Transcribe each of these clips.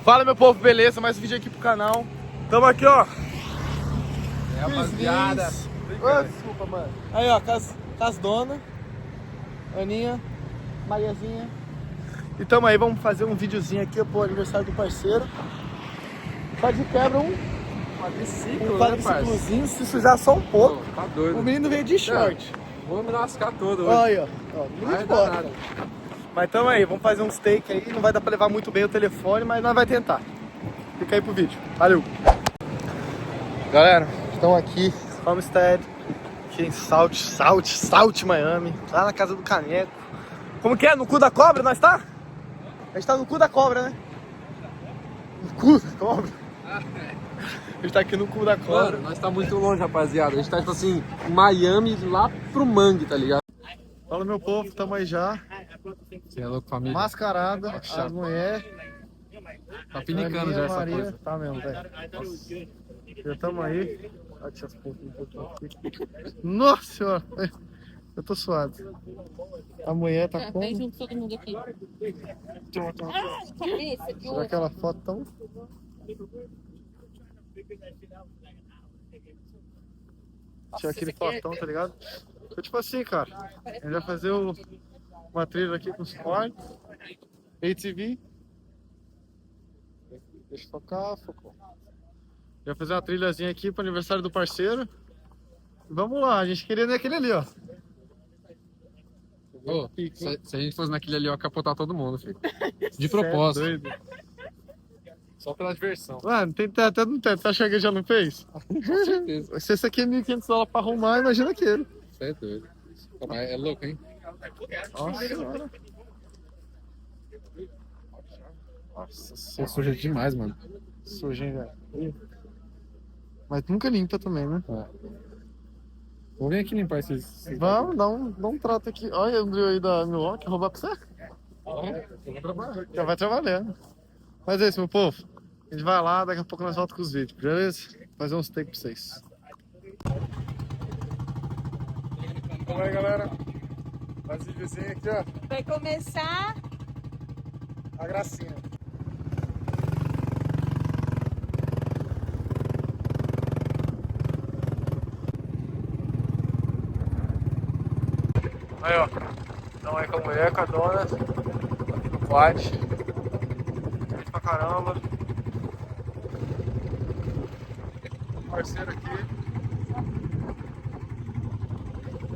Fala, meu povo, beleza? Mais um vídeo aqui pro canal. Tamo aqui, ó. É, rapaziada. Desculpa, mano. Aí, ó, com as donas. Aninha, Mariazinha. E tamo aí, vamos fazer um videozinho aqui pro aniversário do parceiro. Só de quebra um quadriciclozinho, se sujar só um pouco. Pô, tá doido. O menino veio de short. Vou me lascar todo hoje. Olha, ó. Muito bom. Mas tamo aí, vamos fazer uns take aí. Não vai dar pra levar muito bem o telefone, mas nós vai tentar. Fica aí pro vídeo. Valeu! Galera, estamos aqui, Homestead, aqui em Salt, Miami, lá na casa do Caneco. Como que é? No cu da cobra nós tá? A gente tá no cu da cobra, né? No cu da cobra? A gente tá aqui no cu da cobra. Mano, nós tá muito longe, rapaziada. A gente tá, tipo assim, em Miami, lá pro Mangue, tá ligado? Fala, meu povo, tamo aí já. Você é louco, família? Mascarada, as mulheres. Tá pinicando já essa Maria, coisa. tá mesmo, velho. Já tamo aí. Olha essas porras um pouquinho aqui. Nossa senhora! Eu tô suado. A mulher tá com... Vem junto todo mundo aqui. Cabeça, Será aquela foto tão... Tinha aquele fotão, tá ligado? Então, tipo assim, cara. A gente vai fazer uma trilha aqui com os cortes. ATV. Deixa eu focar, focou. Já fazer uma trilhazinha aqui pro aniversário do parceiro. Vamos lá, a gente queria naquele ali, ó. Ô, se a gente fosse naquele ali, ó, capotar todo mundo, filho. De propósito. Cê é doido. Só pela diversão. Mano, tem até no teto. Tá achando que ele já não fez? Com certeza. Se esse aqui é $1.500 pra arrumar, imagina aquele. Você é doido. Pô, mas é louco, hein? Nossa senhora. Nossa Pô, senhora. suja demais, mano. Sujo, hein, velho? Mas nunca limpa também, né? Vou vir aqui limpar esses... Vamos, dá um trato aqui. Olha o Andrew aí da Milwaukee, roubar pra você? Eu vou trabalhar. Já vai trabalhando. Mas é isso, meu povo. A gente vai lá, daqui a pouco nós voltamos com os vídeos, beleza? Fazer uns takes pra vocês. Vamos aí, galera. Mais um videozinho aqui, ó. vai começar. A gracinha. Aí, ó. Então aí com a mulher, com a dona. No quad. Gente pra caramba. Parceiro aqui.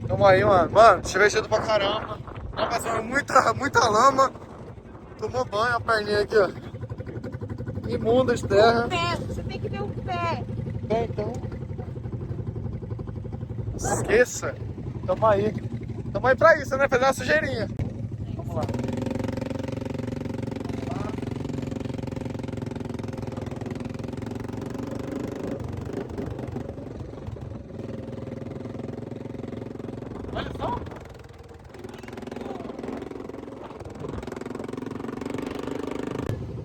Tamo aí, mano. Mano, chovendo pra caramba. Tá passando muita lama. Tomou banho, a perninha aqui, ó. Imunda de terra. O pé, você tem que ver o pé. Bem, então. Esqueça. Tamo aí. Tamo aí pra isso, né? Fazer uma sujeirinha. Vamos lá. Olha só.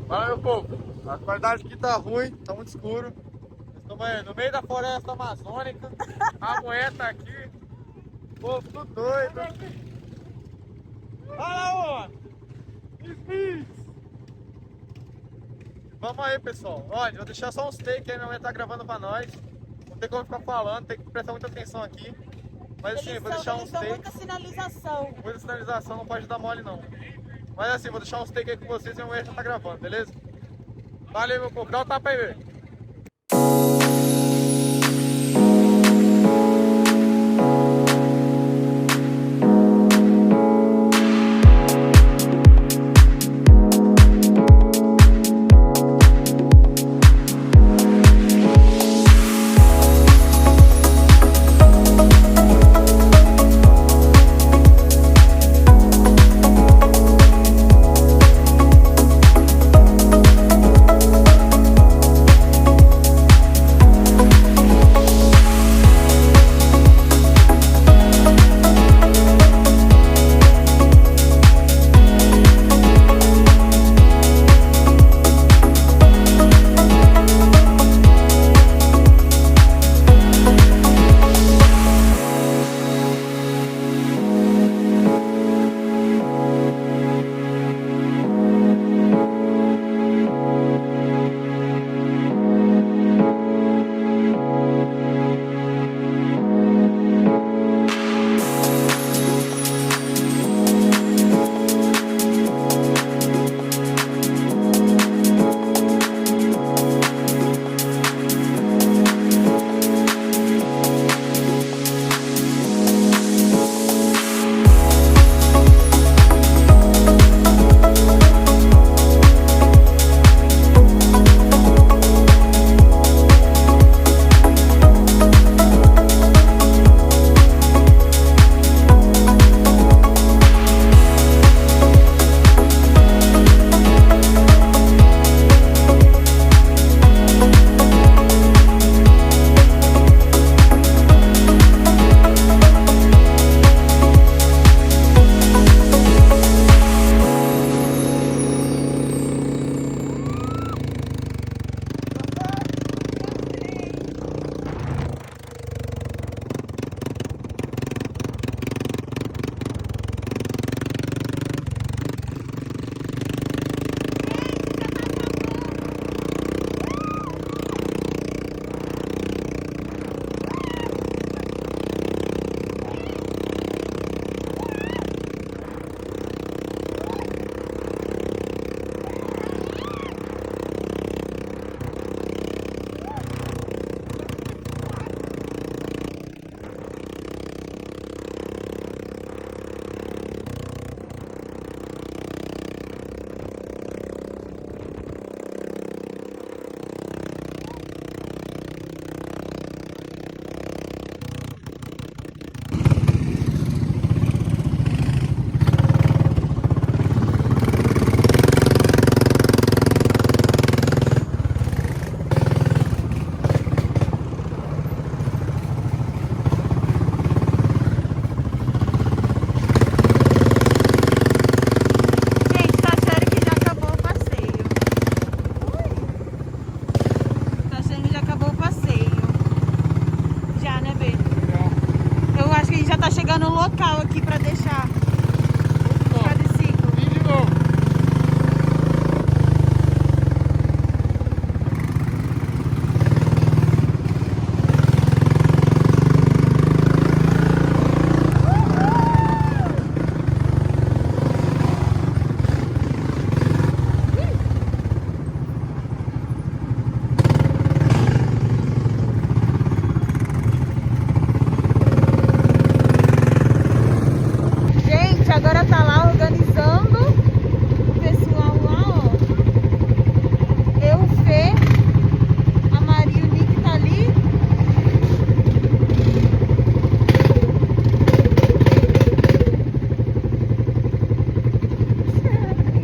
Fala, meu povo. A qualidade aqui tá ruim, tá muito escuro. Estamos aí no meio da floresta amazônica. A mulher tá aqui. O povo tudo doido. Fala, ô! Vamos aí, pessoal. Olha, vou deixar só uns takes aí, minha mãe tá gravando pra nós. Não tem como ficar falando, tem que prestar muita atenção aqui. Mas assim, vou deixar uns takes. Muita sinalização. Muita sinalização, não pode dar mole não. Mas assim, vou deixar uns takes aí com vocês e minha mãe já tá gravando, beleza? Valeu, meu povo. Dá um tapa aí, velho.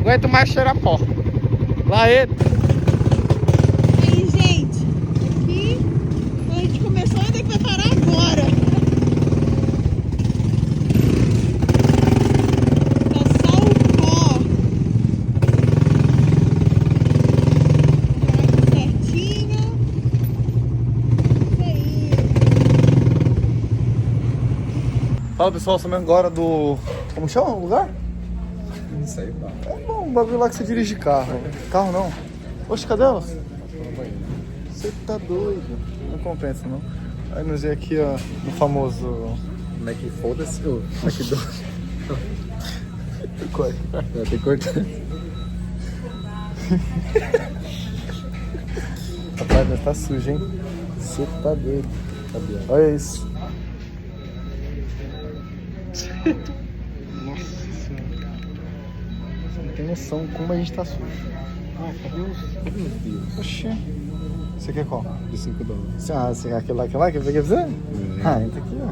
aguento mais cheirar pó. Lá ele. Aí, gente, aqui a gente começou, ainda que vai parar agora. Tá só o pó. Buraco certinho. Isso aí. Fala pessoal, estamos agora do... Como chama o lugar? Não sei, tá. É bom, um bagulho lá que você dirige de carro. Carro não. Oxe, cadê elas? Você tá doido. Não compensa não. Aí nós ia aqui, ó, no famoso... Como é que foda-se? Ô, como é que doce? Corre. Tem que cortar. Rapaz, nós tá sujo, hein? Você tá doido. Olha isso. Nossa senhora. Você não tem noção como a gente tá sujo. Ah, cadê os dedos? Oxê. Você quer qual? De $5. Ah, você quer aquele lá que eu peguei pra você? Ah, entra aqui, ó.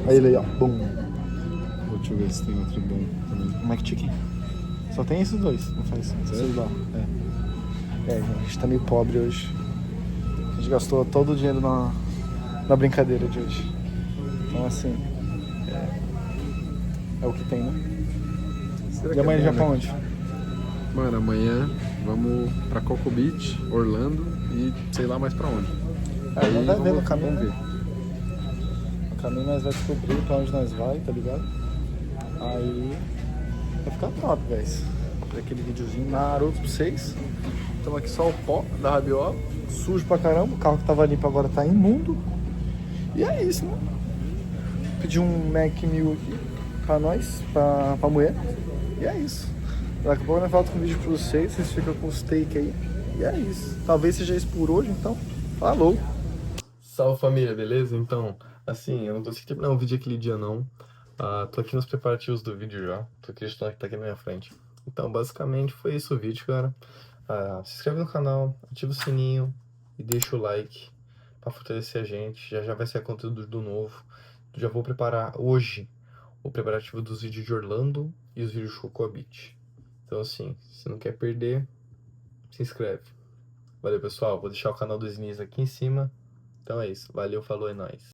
Aí ele aí, ó. Bum. Deixa eu ver se tem outro bom também. Mac Chicken. Só tem esses dois, não faz esses lá. É, a gente tá meio pobre hoje. A gente gastou todo o dinheiro na brincadeira de hoje. Então assim, é o que tem, né? Será E que amanhã é já bom, pra né? onde? Mano, amanhã vamos pra Cocoa Beach, Orlando e sei lá mais pra onde. Aí nós vai ver no vamos caminho, ver. né? No caminho nós vai descobrir pra onde nós vai, tá ligado? Aí vai ficar top, guys. Aquele videozinho maroto pra vocês. Estamos aqui só o pó da rabiola, sujo pra caramba. O carro que tava limpo agora tá imundo. E é isso, né? Pedi um Mac 1000 aqui pra nós, pra mulher. E é isso. Daqui a pouco nós voltamos com o vídeo pra vocês. Vocês ficam com o steak aí. E é isso. Talvez seja isso por hoje, então. Falou! Salve família, beleza? Então, assim, eu não consegui terminar o vídeo aquele dia não. Tô aqui nos preparativos do vídeo já. Tô acreditando que tá aqui na minha frente. Então, basicamente foi isso o vídeo, cara. Se inscreve no canal, ativa o sininho e deixa o like pra fortalecer a gente. Já já vai ser conteúdo do novo. Já vou preparar hoje o preparativo dos vídeos de Orlando e os vídeos de Cocoa Beach. Então, assim, se não quer perder, se inscreve. Valeu, pessoal. Vou deixar o canal do Sneeze aqui em cima. Então é isso. Valeu, falou, é nóis.